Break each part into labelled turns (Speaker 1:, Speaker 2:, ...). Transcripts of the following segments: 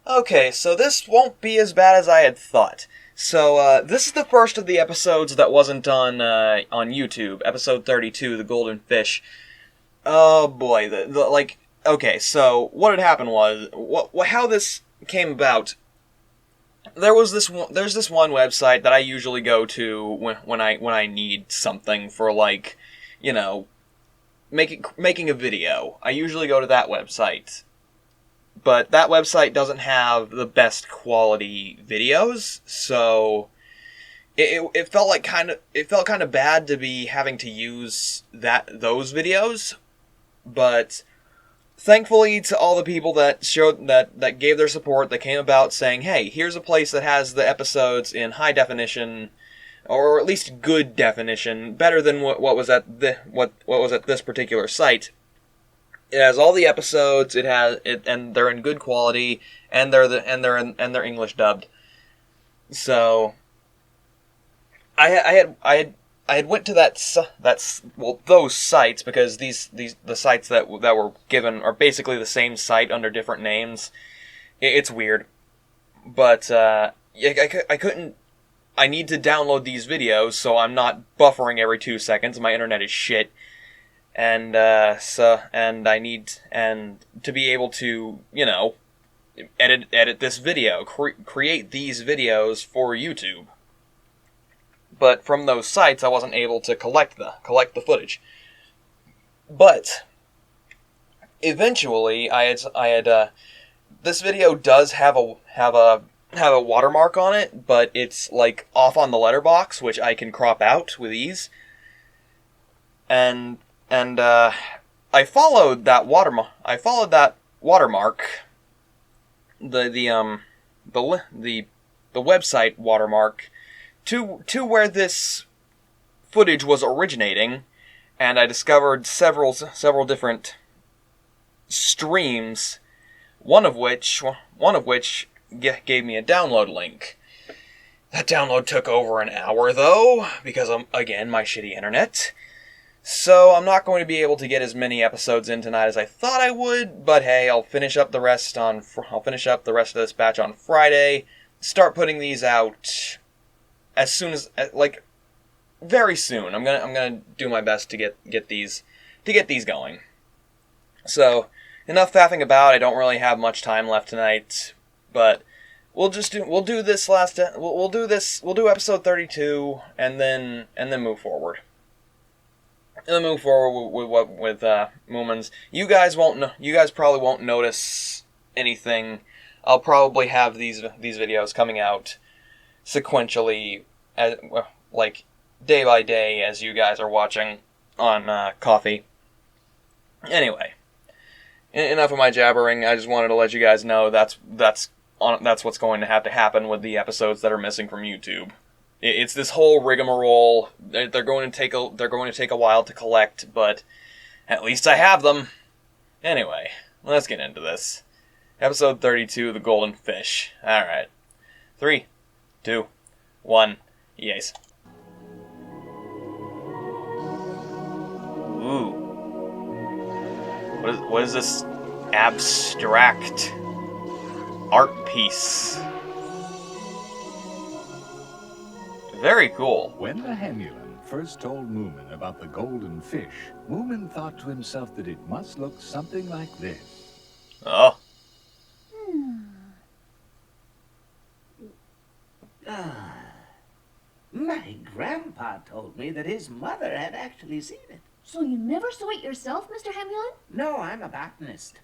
Speaker 1: Okay, so this won't be as bad as I had thought. So, this is the first of the episodes that wasn't on YouTube. Episode 32, The Golden Fish. Oh boy, okay, so what had happened was, how this came about. There's this one website that I usually go to when I need something for, like, you know, making a video. I usually go to that website. But that website doesn't have the best quality videos, so it felt like it felt kind of bad to be having to use those videos. But thankfully to all the people that showed that gave their support, that came about saying, "Hey, here's a place that has the episodes in high definition, or at least good definition, better than what was at what was at this particular site." It has all the episodes. And they're in good quality, and they're English dubbed. So I had went to those sites, because the sites that were given are basically the same site under different names. It's weird, but I couldn't. I need to download these videos so I'm not buffering every 2 seconds. My internet is shit. And I need to be able to, edit this video, create these videos for YouTube. But from those sites, I wasn't able to collect the footage. But eventually, I had this video does have a watermark on it, but it's like off on the letterbox, which I can crop out with ease. And I followed that watermark. The website watermark to where this footage was originating, and I discovered several different streams. One of which gave me a download link. That download took over an hour, though, because again, my shitty internet. So I'm not going to be able to get as many episodes in tonight as I thought I would, but hey, I'll finish up the rest of this batch on Friday. Start putting these out as soon as, very soon. I'm gonna do my best to get these going. So enough faffing about. I don't really have much time left tonight, but we'll do episode 32 and then move forward. And then move forward with Moomins. You guys probably won't notice anything. I'll probably have these videos coming out sequentially, day by day, as you guys are watching on Coffee. Anyway, enough of my jabbering. I just wanted to let you guys know that's what's going to have to happen with the episodes that are missing from YouTube. It's this whole rigmarole. They're going to take a while to collect, but at least I have them. Anyway, let's get into this. Episode 32, The Golden Fish. Alright. 3, 2, 1, yes. Ooh. What is this abstract art piece? Very cool.
Speaker 2: When the Hemulan first told Moomin about the golden fish, Moomin thought to himself that it must look something like this.
Speaker 1: Oh.
Speaker 3: My grandpa told me that his mother had actually seen it.
Speaker 4: So you never saw it yourself, Mr. Hemulan?
Speaker 3: No, I'm a botanist.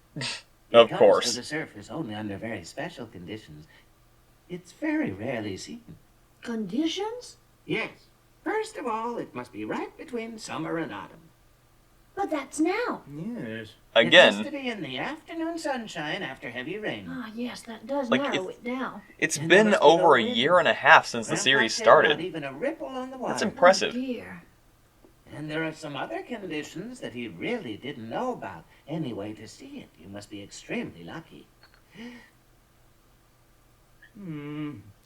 Speaker 1: Of
Speaker 3: It
Speaker 1: course.
Speaker 3: comes to the surface only under very special conditions. It's very rarely seen.
Speaker 4: Conditions?
Speaker 3: Yes. First of all, it must be right between summer and autumn.
Speaker 4: But that's now.
Speaker 5: Yes.
Speaker 3: It has
Speaker 1: Again,
Speaker 3: to be in the afternoon sunshine after heavy rain.
Speaker 4: Ah, yes, that does
Speaker 1: Like,
Speaker 4: narrow it down.
Speaker 1: it's
Speaker 3: And there
Speaker 1: been
Speaker 3: must be
Speaker 1: over
Speaker 3: no
Speaker 1: a
Speaker 3: wind.
Speaker 1: year and a half since the
Speaker 3: Grandpa
Speaker 1: series
Speaker 3: said
Speaker 1: started.
Speaker 3: Not even a ripple on the water.
Speaker 1: That's impressive.
Speaker 4: Oh, dear.
Speaker 3: And there are some other conditions that he really didn't know about. Anyway, to see it, you must be extremely lucky.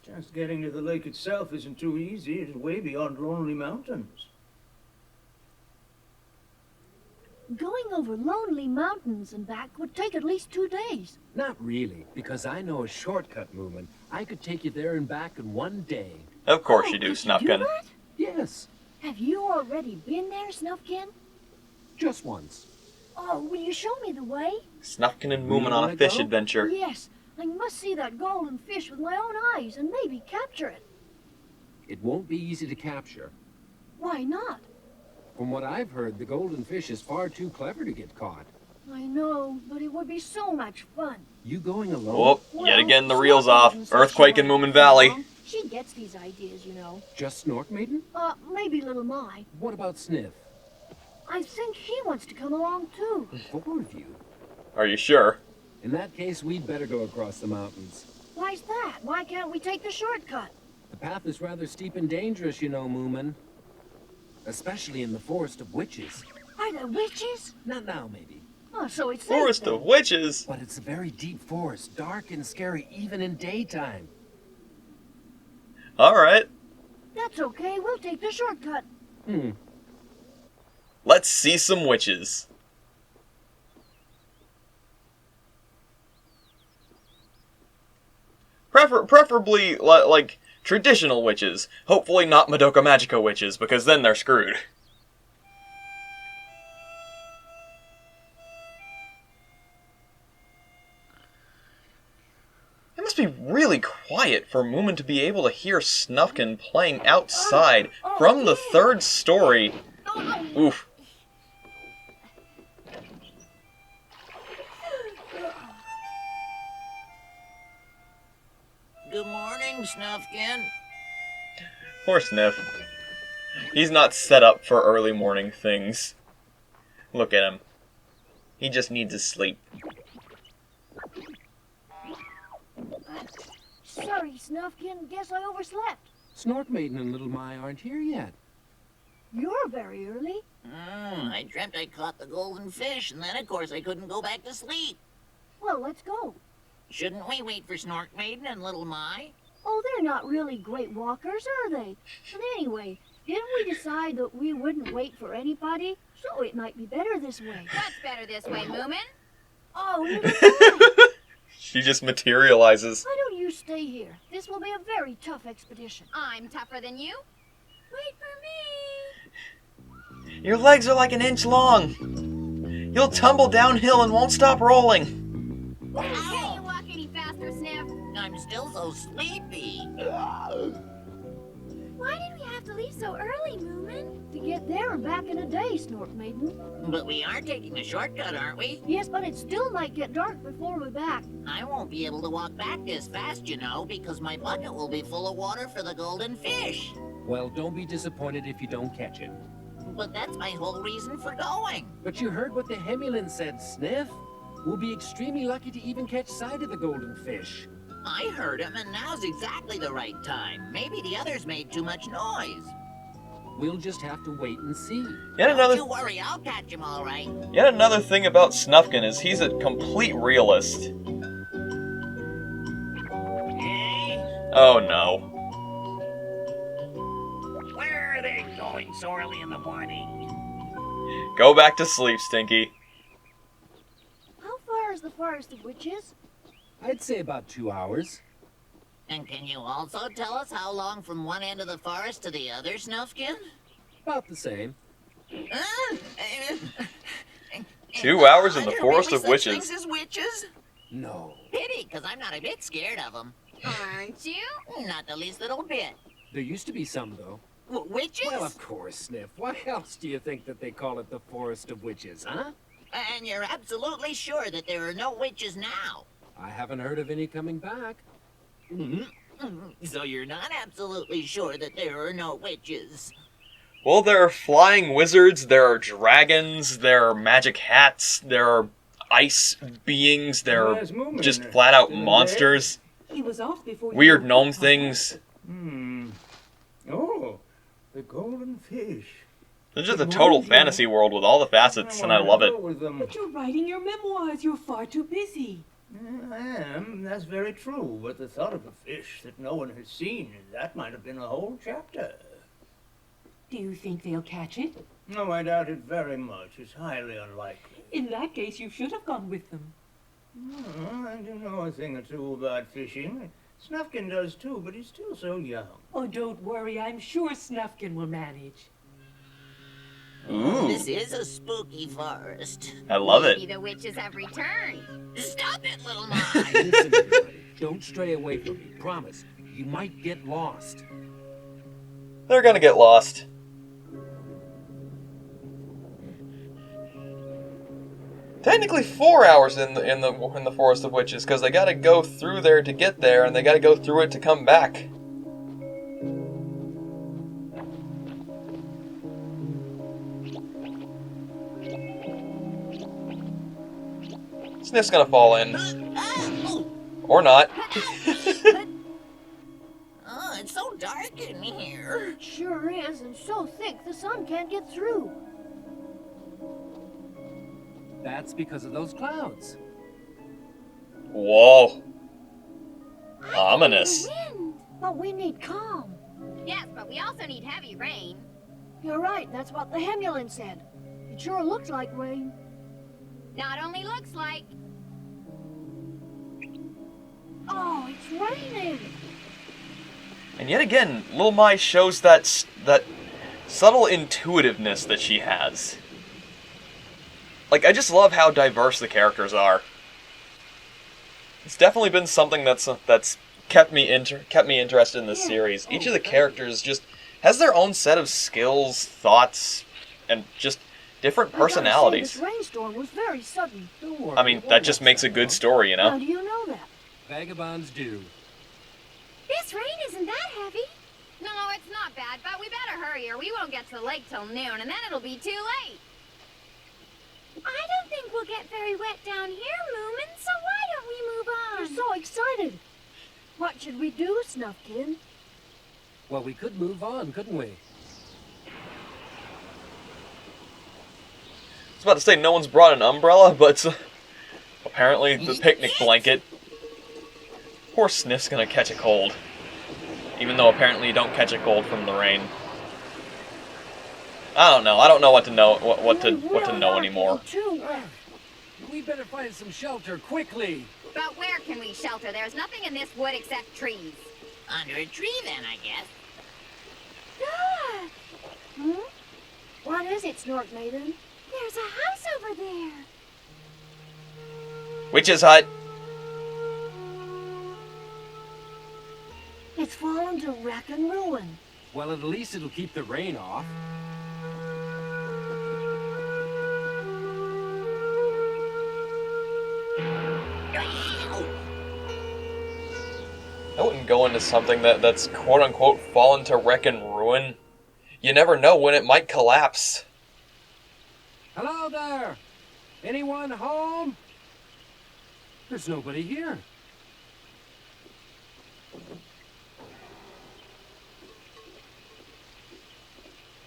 Speaker 5: Just getting to the lake itself isn't too easy. It's way beyond Lonely Mountains.
Speaker 4: Going Going over lonely mountains and back would take at least 2 days.
Speaker 6: Not really, because I know a shortcut, Moomin. I could take you there and back in 1 day.
Speaker 1: Of course you do,
Speaker 4: could
Speaker 1: Snufkin.
Speaker 4: that?
Speaker 6: Yes,
Speaker 4: Have you already been there, Snufkin?
Speaker 6: just once.
Speaker 4: Oh, will you show me the way?
Speaker 1: Snufkin and
Speaker 6: Really
Speaker 1: Moomin on a
Speaker 6: wanna
Speaker 1: fish
Speaker 6: go?
Speaker 1: adventure.
Speaker 4: Yes, I must see that golden fish with my own eyes and maybe capture it.
Speaker 6: It won't be easy to capture.
Speaker 4: Why not?
Speaker 6: From what I've heard, the golden fish is far too clever to get caught.
Speaker 4: I know, but it would be so much fun.
Speaker 6: You going alone?
Speaker 1: Oh, yet again the
Speaker 4: Well,
Speaker 1: reel's
Speaker 4: Snork
Speaker 1: off.
Speaker 4: Maiden said
Speaker 1: Earthquake
Speaker 4: she
Speaker 1: in
Speaker 4: wanted
Speaker 1: Moomin
Speaker 4: to come
Speaker 1: Valley.
Speaker 4: along. She gets these ideas, you know.
Speaker 6: Just Snork Maiden?
Speaker 4: Maybe little Mai.
Speaker 6: What about Sniff?
Speaker 4: I think he wants to come along too.
Speaker 6: The 4 of you.
Speaker 1: Are you sure?
Speaker 6: In that case, we'd better go across the mountains.
Speaker 4: Why's that? Why can't we take the shortcut?
Speaker 6: The path is rather steep and dangerous, you know, Moomin. Especially in the Forest of Witches.
Speaker 4: Are there witches?
Speaker 6: Not now, maybe.
Speaker 4: Oh, so it's safe
Speaker 1: Forest
Speaker 4: then.
Speaker 1: of Witches.
Speaker 6: But it's a very deep forest, dark and scary even in daytime.
Speaker 1: Alright.
Speaker 4: That's okay. We'll take the shortcut.
Speaker 1: Let's see some witches. Preferably, like, traditional witches. Hopefully not Madoka Magica witches, because then they're screwed. It must be really quiet for Moomin to be able to hear Snufkin playing outside from the 3rd story. Oof.
Speaker 3: Good morning, Snufkin.
Speaker 1: Poor Sniff. He's not set up for early morning things. Look at him. He just needs his sleep.
Speaker 4: Sorry, Snufkin. Guess I overslept.
Speaker 6: Snork Maiden and Little Mai aren't here yet.
Speaker 4: You're very early.
Speaker 3: I dreamt I caught the golden fish, and then, of course, I couldn't go back to sleep.
Speaker 4: Well, let's go.
Speaker 3: Shouldn't we wait for Snork Maiden and Little Mai?
Speaker 4: Oh, they're not really great walkers, are they? But anyway, didn't we decide that we wouldn't wait for anybody? So it might be better this way.
Speaker 7: What's better this way, Moomin?
Speaker 4: Oh, little Mai,
Speaker 1: She just materializes.
Speaker 4: why don't you stay here? This will be a very tough expedition.
Speaker 7: I'm tougher than you. Wait for me.
Speaker 1: Your legs are like an inch long. You'll tumble downhill and won't stop rolling.
Speaker 7: Can't you walk any faster, Sniff?
Speaker 3: I'm still so sleepy.
Speaker 7: Why did we have to leave so early, Moomin?
Speaker 4: To get there and back in a day, Snork Maiden.
Speaker 3: But we are taking the shortcut, aren't we?
Speaker 4: Yes, but it still might get dark before we're back.
Speaker 3: I won't be able to walk back this fast, you know, because my bucket will be full of water for the golden fish.
Speaker 6: Well, don't be disappointed if you don't catch it.
Speaker 3: But that's my whole reason for going.
Speaker 6: But you heard what the Hemulin said, Sniff. We'll be extremely lucky to even catch sight of the golden fish.
Speaker 3: I heard him, and now's exactly the right time. Maybe the others made too much noise.
Speaker 6: We'll just have to wait and see.
Speaker 1: Yet
Speaker 3: Don't
Speaker 1: another,
Speaker 3: you worry, I'll catch him all right.
Speaker 1: yet another thing about Snufkin is he's a complete realist.
Speaker 3: Hey,
Speaker 1: Oh no.
Speaker 3: where are they going so early in the morning?
Speaker 1: Go back to sleep, Stinky.
Speaker 4: How far is the Forest of Witches?
Speaker 6: I'd say about 2 hours.
Speaker 3: And can you also tell us how long from one end of the forest to the other, Snufkin?
Speaker 6: About the same.
Speaker 1: 2 hours in the
Speaker 3: Are there
Speaker 1: Forest
Speaker 3: really
Speaker 1: of
Speaker 3: such
Speaker 1: Witches.
Speaker 3: things as witches?
Speaker 6: No.
Speaker 3: Pity, because I'm not a bit scared of them.
Speaker 7: Aren't you?
Speaker 3: Not the least little bit.
Speaker 6: There used to be some, though.
Speaker 3: Witches?
Speaker 6: Well, of course, Sniff. Why else do you think that they call it the Forest of Witches, huh?
Speaker 3: And you're absolutely sure that there are no witches now?
Speaker 6: I haven't heard of any coming back.
Speaker 3: So you're not absolutely sure that there are no witches?
Speaker 1: Well, there are flying wizards, there are dragons, there are magic hats, there are ice beings, there are
Speaker 5: Where's Moomin?
Speaker 1: just flat out
Speaker 5: Still in
Speaker 1: monsters,
Speaker 8: He was off before you
Speaker 1: weird
Speaker 8: woke
Speaker 1: gnome
Speaker 8: up.
Speaker 1: things.
Speaker 5: Oh, the golden fish.
Speaker 1: It's just a total fantasy world with all the facets, and I love it.
Speaker 5: Go with them.
Speaker 8: But you're writing your memoirs. You're far too busy.
Speaker 5: I am, that's very true, but the thought of a fish that no one has seen, that might have been a whole chapter.
Speaker 8: Do you think they'll catch it?
Speaker 5: No, I doubt it very much. It's highly unlikely.
Speaker 8: In that case, you should have gone with them.
Speaker 5: Oh, I do know a thing or two about fishing. Snufkin does too, but he's still so young.
Speaker 8: Oh, don't worry. I'm sure Snufkin will manage.
Speaker 1: Ooh.
Speaker 9: This is a spooky forest.
Speaker 1: I love
Speaker 7: Maybe
Speaker 1: it.
Speaker 7: the witches have returned.
Speaker 9: Stop it, little Mom.
Speaker 6: Listen, everybody. Don't stray away from me. Promise. You might get lost.
Speaker 1: They're gonna get lost. Technically 4 hours in the Forest of Witches, because they gotta go through there to get there, and they gotta go through it to come back. Sniff's gonna fall in. Or not.
Speaker 9: Oh, it's so dark in here.
Speaker 4: It sure is, and so thick the sun can't get through.
Speaker 6: That's because of those clouds.
Speaker 1: Whoa. Ominous.
Speaker 4: Wind. But we need calm.
Speaker 7: Yes, but we also need heavy rain.
Speaker 4: You're right, that's what the Hemulin said. It sure looks like rain.
Speaker 7: Not only looks like.
Speaker 4: Oh, it's raining.
Speaker 1: And yet again, Lil Mai shows that subtle intuitiveness that she has. Like, I just love how diverse the characters are. It's definitely been something that's kept me interested in this series. Each of the characters just has their own set of skills, thoughts, and just different personalities.
Speaker 4: I gotta say, this rainstorm was very sudden.
Speaker 6: Don't worry.
Speaker 1: I mean, that just makes a good story, you
Speaker 4: How
Speaker 1: know?
Speaker 4: do you know that?
Speaker 6: Vagabonds do.
Speaker 7: This rain isn't that heavy. No, it's not bad, but we better hurry or we won't get to the lake till noon, and then it'll be too late. I don't think we'll get very wet down here, Moomins, so why don't we move on?
Speaker 4: You're so excited. What should we do, Snufkin?
Speaker 6: Well, we could move on, couldn't we?
Speaker 1: I was about to say no one's brought an umbrella, but apparently the picnic blanket. Poor Sniff's gonna catch a cold. Even though apparently you don't catch a cold from the rain. I don't know. I don't know what to know what to know anymore.
Speaker 6: We better find some shelter quickly.
Speaker 7: But where can we shelter? There's nothing in this wood except trees.
Speaker 9: Under a tree, then, I guess.
Speaker 7: Look!
Speaker 4: What is it, Snork Maiden?
Speaker 7: There's a house over there.
Speaker 1: Witch's hut.
Speaker 4: It's fallen to wreck and ruin.
Speaker 6: Well, at least it'll keep the rain off.
Speaker 1: I wouldn't go into something that's quote-unquote fallen to wreck and ruin. You never know when it might collapse.
Speaker 6: Hello there! Anyone home? There's nobody here.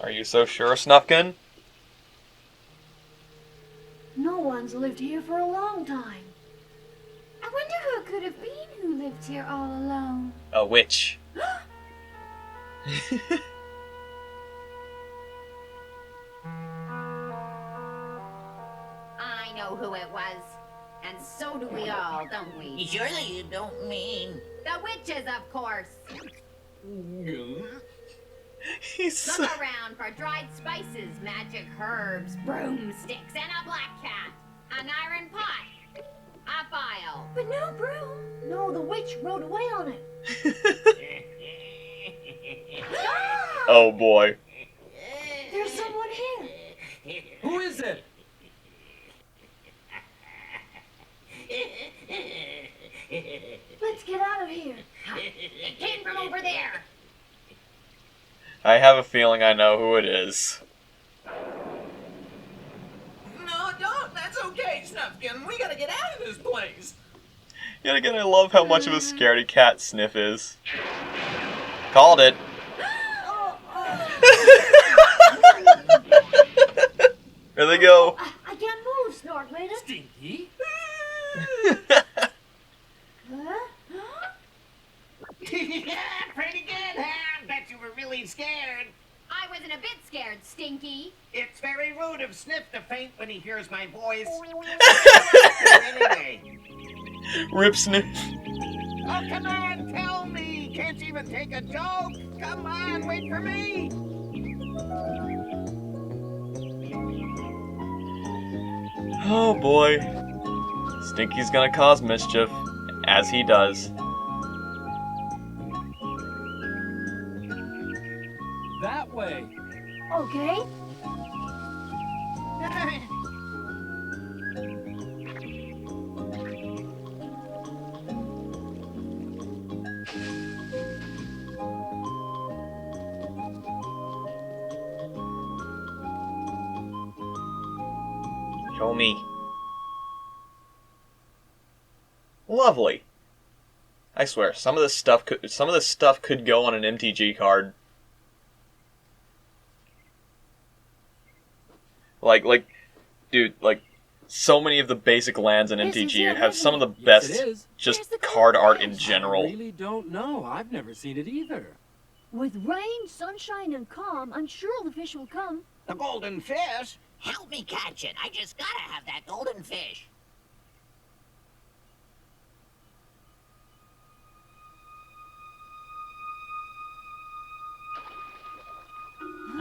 Speaker 1: Are you so sure, Snufkin?
Speaker 4: No one's lived here for a long time.
Speaker 7: I wonder who it could have been who lived here all alone.
Speaker 1: A witch.
Speaker 7: I know who it was. And so do we all, don't we?
Speaker 9: Surely you don't mean...
Speaker 7: The witches, of course.
Speaker 1: He's so...
Speaker 7: Look around for dried spices, magic herbs, broomsticks, and a black cat. An iron pot. A file.
Speaker 4: But no broom. No, the witch rode away on it.
Speaker 1: Oh boy.
Speaker 4: There's someone here.
Speaker 6: Who is it?
Speaker 4: Let's get out of here.
Speaker 7: It came from over there.
Speaker 1: I have a feeling I know who it is.
Speaker 9: No, don't. That's okay, Snufkin. We gotta get out of this place.
Speaker 1: Yet again, I love how much of a scaredy cat Sniff is. Called it. There they go.
Speaker 4: I can't move, Snork Maiden.
Speaker 6: Stinky?
Speaker 4: Huh?
Speaker 9: Pretty good, huh? Bet you were really scared.
Speaker 7: I wasn't a bit scared, Stinky.
Speaker 3: It's very rude of Sniff to faint when he hears my voice. Anyway.
Speaker 1: Rip Sniff.
Speaker 3: Oh, come on, tell me. Can't you even take a joke? Come on, wait for me.
Speaker 1: Oh boy. Stinky's gonna cause mischief, as he does.
Speaker 6: That way.
Speaker 4: Okay.
Speaker 1: Show me. Lovely. I swear, some of this stuff could go on an MTG card. Dude, so many of the basic lands in MTG have some of the best
Speaker 6: Yes, it is.
Speaker 1: just card art in general.
Speaker 6: I really don't know. I've never seen it either.
Speaker 4: With rain, sunshine, and calm, I'm sure the fish will come.
Speaker 3: The golden fish?
Speaker 10: Help me catch it. I just gotta have that golden fish.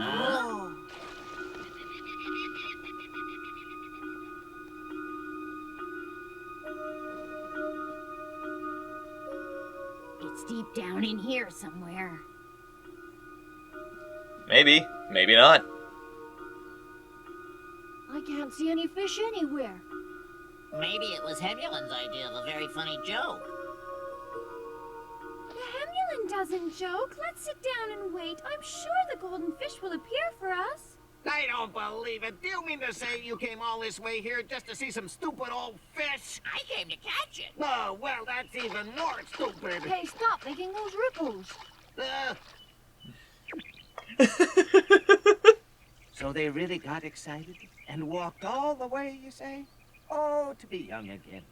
Speaker 3: Oh.
Speaker 7: It's deep down in here somewhere.
Speaker 1: Maybe, maybe not.
Speaker 4: I can't see any fish anywhere.
Speaker 10: Maybe it was Hemulin's idea of a very funny joke.
Speaker 7: The Hemulin doesn't joke. Let's sit down and wait. I'm sure the golden fish will appear for us.
Speaker 3: I don't believe it. Do you mean to say you came all this way here just to see some stupid old fish?
Speaker 10: I came to catch it.
Speaker 3: Oh, well, that's even more stupid.
Speaker 4: Hey, stop making those ripples.
Speaker 3: So they really got excited and walked all the way, you say? Oh, to be young again.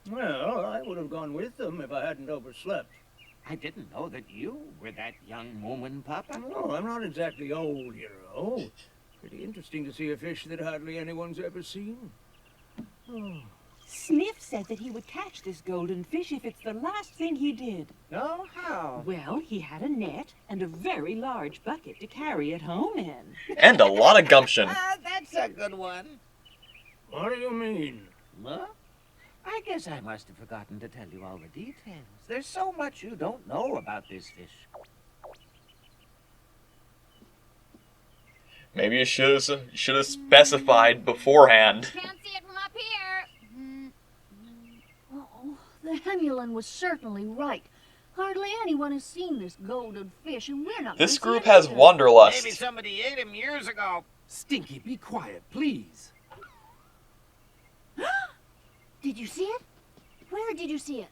Speaker 5: Well, I would have gone with them if I hadn't overslept.
Speaker 3: I didn't know that you were that young Moomin, Papa.
Speaker 5: No, I'm not exactly old, you know. Pretty interesting to see a fish that hardly anyone's ever seen. Oh.
Speaker 8: Sniff said that he would catch this golden fish if it's the last thing he did.
Speaker 3: No, how?
Speaker 8: Well, he had a net and a very large bucket to carry it home in.
Speaker 1: And a lot of gumption.
Speaker 3: That's a good one.
Speaker 5: What do you mean?
Speaker 3: Huh? I guess I must have forgotten to tell you all the details. There's so much you don't know about this fish.
Speaker 1: Maybe you should have specified beforehand.
Speaker 7: Can't see it from up here.
Speaker 4: Uh-oh, the Hemulin was certainly right. Hardly anyone has seen this golden fish, and we're not
Speaker 1: This
Speaker 4: gonna see
Speaker 1: group
Speaker 4: it
Speaker 1: has
Speaker 4: either.
Speaker 1: wanderlust.
Speaker 3: Maybe somebody ate him years ago.
Speaker 6: Stinky, be quiet, please.
Speaker 4: Did you see it? Where did you see it?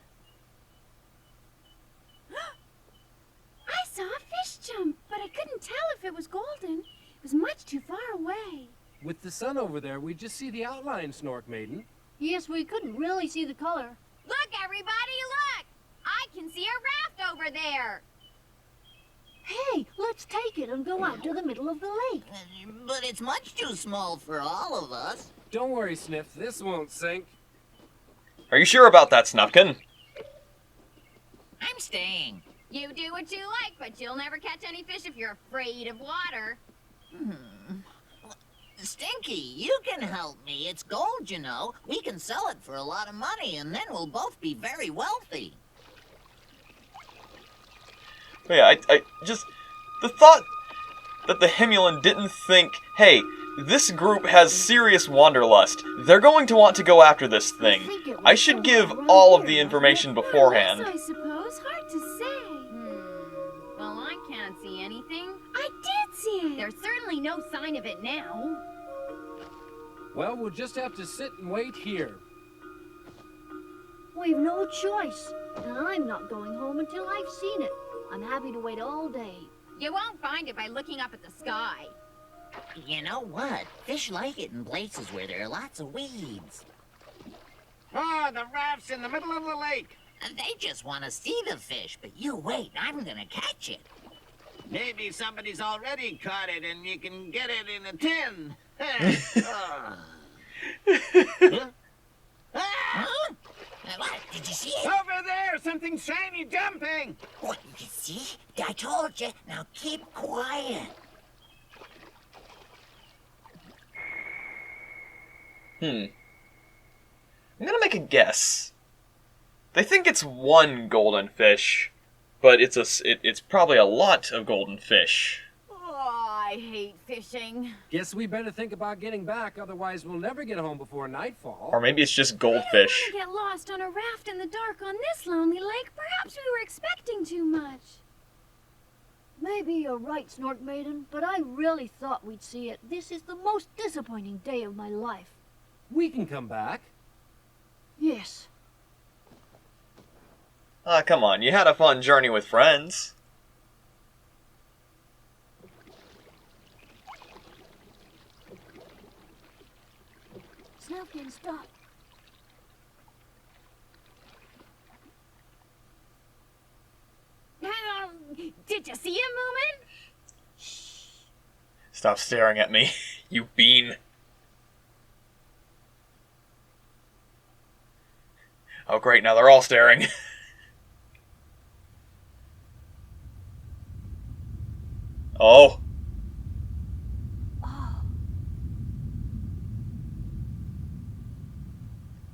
Speaker 7: I saw a fish jump, but I couldn't tell if it was golden. It was much too far away.
Speaker 6: With the sun over there, we just see the outline, Snork Maiden.
Speaker 4: Yes, we couldn't really see the color.
Speaker 7: Look, everybody, look! I can see a raft over there.
Speaker 4: Hey, let's take it and go out to the middle of the lake.
Speaker 10: But it's much too small for all of us.
Speaker 6: Don't worry, Sniff, this won't sink.
Speaker 1: Are you sure about that, Snufkin?
Speaker 10: I'm staying.
Speaker 7: You do what you like, but you'll never catch any fish if you're afraid of water.
Speaker 10: Stinky, you can help me. It's gold, you know. We can sell it for a lot of money, and then we'll both be very wealthy.
Speaker 1: But yeah, I just... The thought that the Hemulin didn't think, hey, this group has serious wanderlust. They're going to want to go after this thing. I should give all of the information beforehand.
Speaker 7: Yes, I suppose. Hard to say. Well, I can't see anything. I did see it. There's certainly no sign of it now.
Speaker 6: Well, we'll just have to sit and wait here.
Speaker 4: We've no choice, and I'm not going home until I've seen it. I'm happy to wait all day.
Speaker 7: You won't find it by looking up at the sky.
Speaker 10: You know what? Fish like it in places where there are lots of weeds.
Speaker 3: Ah, the raft's in the middle of the lake.
Speaker 10: And they just want to see the fish, but you wait, I'm gonna catch it.
Speaker 5: Maybe somebody's already caught it and you can get it in a tin.
Speaker 10: What? Did you see it?
Speaker 5: Over there! Something shiny jumping!
Speaker 10: What, you see? I told you. Now keep quiet.
Speaker 1: I'm gonna make a guess. They think it's one golden fish, but it's probably a lot of golden fish.
Speaker 7: Oh, I hate fishing.
Speaker 6: Guess we better think about getting back, otherwise we'll never get home before nightfall.
Speaker 1: Or maybe it's just
Speaker 7: I don't
Speaker 1: goldfish.
Speaker 7: want to get lost on a raft in the dark on this lonely lake. Perhaps we were expecting too much.
Speaker 4: Maybe you're right, Snork Maiden, but I really thought we'd see it. This is the most disappointing day of my life.
Speaker 6: We can come back.
Speaker 4: Yes.
Speaker 1: Ah, come on, you had a fun journey with friends.
Speaker 4: Snufkin, stop.
Speaker 7: Did you see him, Moomin?
Speaker 1: Stop staring at me, you bean. Oh great, now they're all staring. Oh.
Speaker 4: Oh.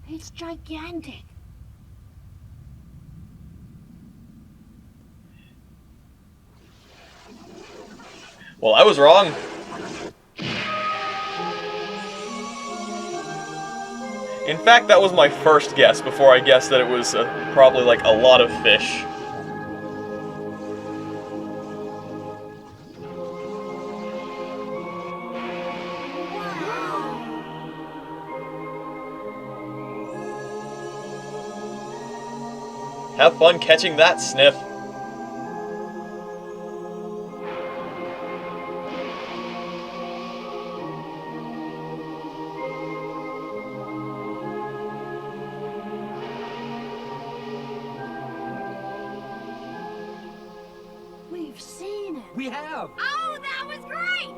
Speaker 4: It's gigantic.
Speaker 1: Well, I was wrong. In fact, that was my first guess before I guessed that it was probably like a lot of fish. Have fun catching that, Sniff.
Speaker 4: We've seen it.
Speaker 6: We have!
Speaker 7: Oh, that was great!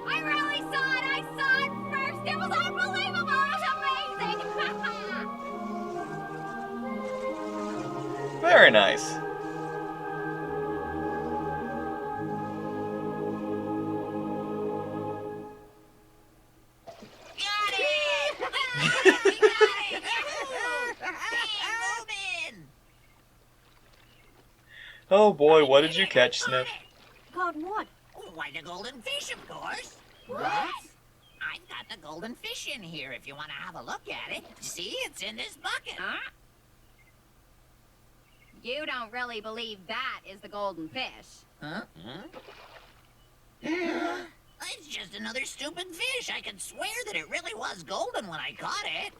Speaker 7: I really saw it! I saw it first! It was unbelievable! It was amazing!
Speaker 1: Very nice.
Speaker 10: Got it! We got it! Hey, Moomin!
Speaker 1: Oh boy, what did you catch, Sniff?
Speaker 4: Caught what?
Speaker 10: Why, the golden fish, of course.
Speaker 7: What?
Speaker 10: I've got the golden fish in here if you want to have a look at it. See, it's in this bucket.
Speaker 7: Huh? You don't really believe that is the golden fish.
Speaker 10: Huh? It's just another stupid fish. I could swear that it really was golden when I caught it.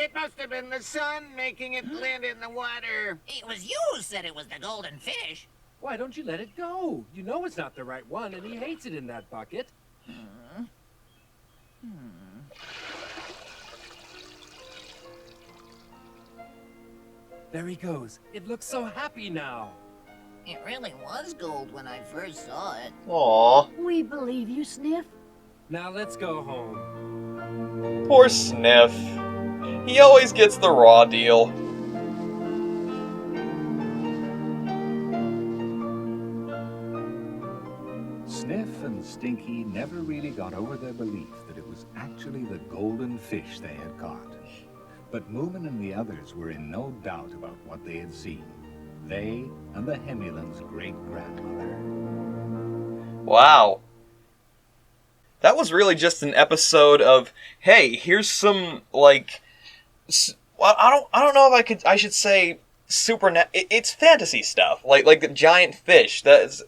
Speaker 5: It must have been the sun making it land in the water.
Speaker 10: It was you who said it was the golden fish.
Speaker 6: Why don't you let it go? You know it's not the right one, and he hates it in that bucket. There he goes. It looks so happy now.
Speaker 10: It really was gold when I first saw it.
Speaker 1: Aww,
Speaker 4: We believe you, Sniff.
Speaker 6: Now let's go home.
Speaker 1: poor Sniff. He always gets the raw deal.
Speaker 2: Sniff and Stinky never really got over their belief that it was actually the golden fish they had caught. But Moomin and the others were in no doubt about what they had seen. They and the Hemulin's great-grandmother.
Speaker 1: Wow. That was really just an episode of, hey, here's some, like, I don't know if I should say it's fantasy stuff, like the giant fish. That's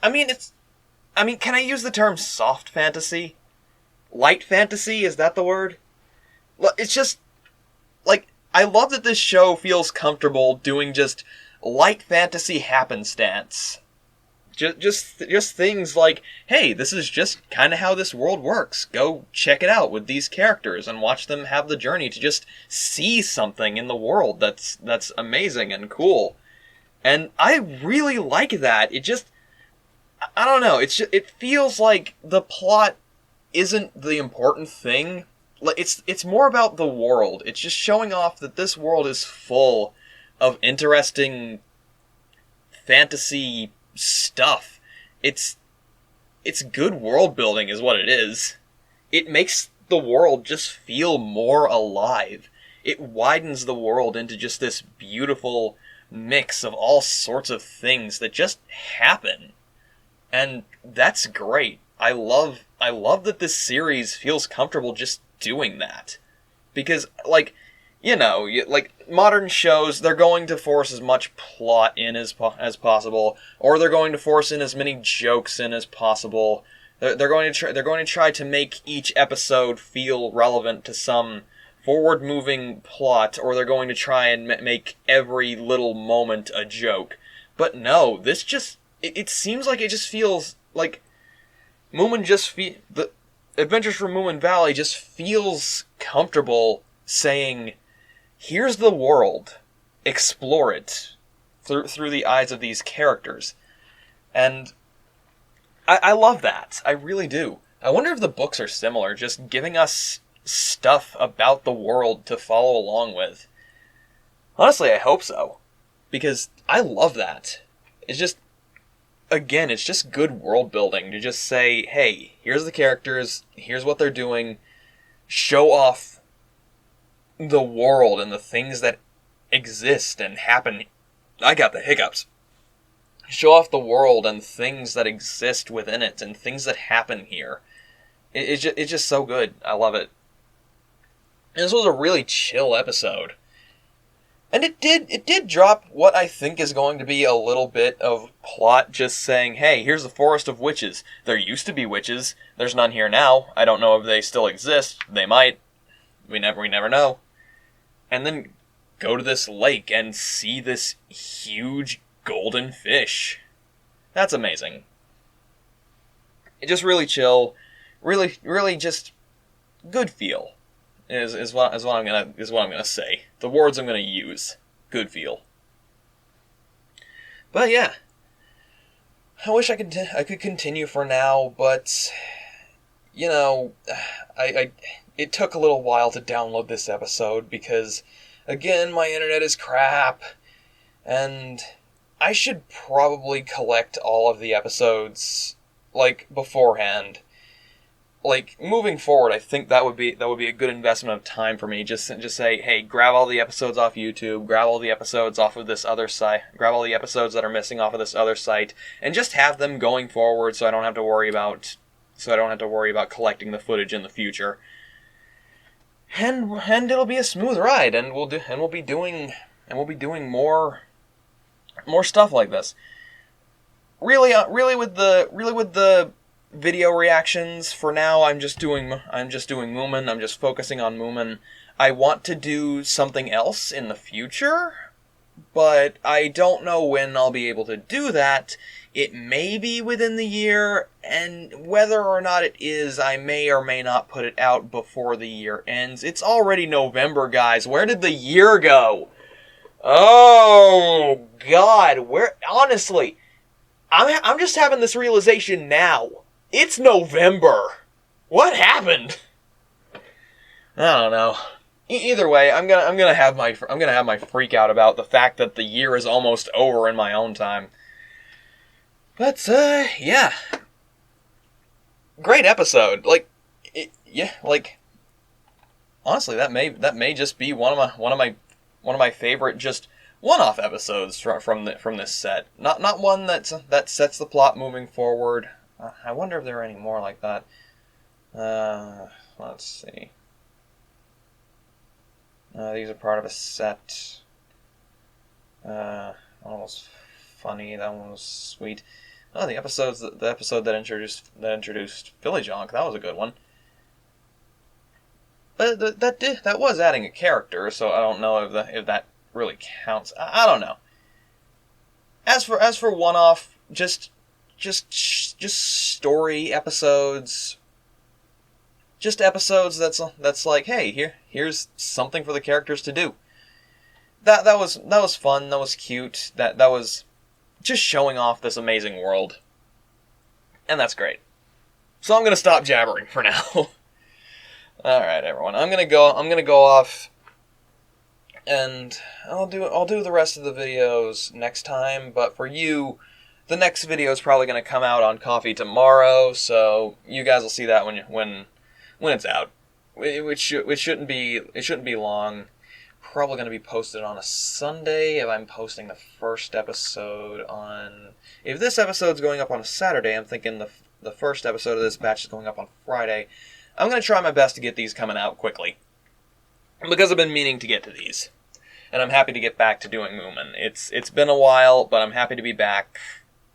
Speaker 1: I mean, can I use the term soft fantasy? Light fantasy, is that the word? It's just, like, I love that this show feels comfortable doing just light fantasy happenstance. Just things like, hey, this is just kind of how this world works. Go check it out with these characters and watch them have the journey to just see something in the world that's amazing and cool. And I really like that. It just, I don't know, it feels like the plot isn't the important thing. It's more about the world. It's just showing off that this world is full of interesting fantasy stuff. It's good world building is what it is. It makes the world just feel more alive. It widens the world into just this beautiful mix of all sorts of things that just happen. And that's great. I love that this series feels comfortable just doing that. Because, like, you know, like, modern shows, they're going to force as much plot in as possible, or they're going to force in as many jokes in as possible. They're going to try to make each episode feel relevant to some forward-moving plot, or they're going to try and make every little moment a joke. But no, this just... It seems like it just feels like... The Adventures from Moomin Valley just feels comfortable saying, here's the world, explore it, through the eyes of these characters. And I love that. I really do. I wonder if the books are similar, just giving us stuff about the world to follow along with. Honestly, I hope so. Because I love that. It's just, again, it's just good world building to just say, hey, here's the characters, here's what they're doing, show off the world and the things that exist and happen. I got the hiccups. Show off the world and things that exist within it and things that happen here. It's just so good. I love it. And this was a really chill episode. And it did drop what I think is going to be a little bit of plot, just saying, hey, here's the Forest of Witches. There used to be witches. There's none here now. I don't know if they still exist. They might. We never know. And then go to this lake and see this huge golden fish. That's amazing. It just really chill. Really just good feel. Is what I'm gonna say. The words I'm gonna use. Good feel. But yeah, I wish I could continue for now, but you know, it took a little while to download this episode because, again, my internet is crap, and I should probably collect all of the episodes like beforehand. Like, moving forward, I think that would be a good investment of time for me. Just say, hey, grab all the episodes off YouTube, grab all the episodes off of this other site, grab all the episodes that are missing off of this other site, and just have them going forward, so I don't have to worry about collecting the footage in the future. And it'll be a smooth ride, and we'll be doing more stuff like this. Really with the video reactions, for now, I'm just doing Moomin. I'm just focusing on Moomin. I want to do something else in the future, but I don't know when I'll be able to do that. It may be within the year, and whether or not it is, I may or may not put it out before the year ends. It's already November, guys. Where did the year go? Oh, God. Honestly, I'm just having this realization now. It's November. What happened? I don't know. Either way, I'm gonna have my freak out about the fact that the year is almost over in my own time. But yeah, great episode. Honestly, that may just be one of my favorite just one-off episodes from this set. Not one that sets the plot moving forward. I wonder if there are any more like that. Let's see. These are part of a set. One was funny. That one was sweet. Oh, the episode that introduced Philly Jonk. That was a good one. But that was adding a character, so I don't know if that really counts. I don't know. As for one-off, just story episodes. Just episodes that's like, hey, here's something for the characters to do. that was fun. That was cute. That was just showing off this amazing world, and that's great. So I'm gonna stop jabbering for now. All right, everyone. I'm gonna go off, and I'll do the rest of the videos next time. But for you, the next video is probably gonna come out on coffee tomorrow, so you guys will see that when it's out. It shouldn't be long. Probably going to be posted on a Sunday if I'm posting the first episode on... If this episode's going up on a Saturday, I'm thinking the first episode of this batch is going up on Friday. I'm going to try my best to get these coming out quickly, because I've been meaning to get to these. And I'm happy to get back to doing Moomin. It's been a while, but I'm happy to be back,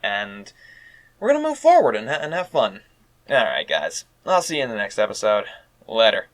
Speaker 1: and we're going to move forward and have fun. Alright, guys. I'll see you in the next episode. Later.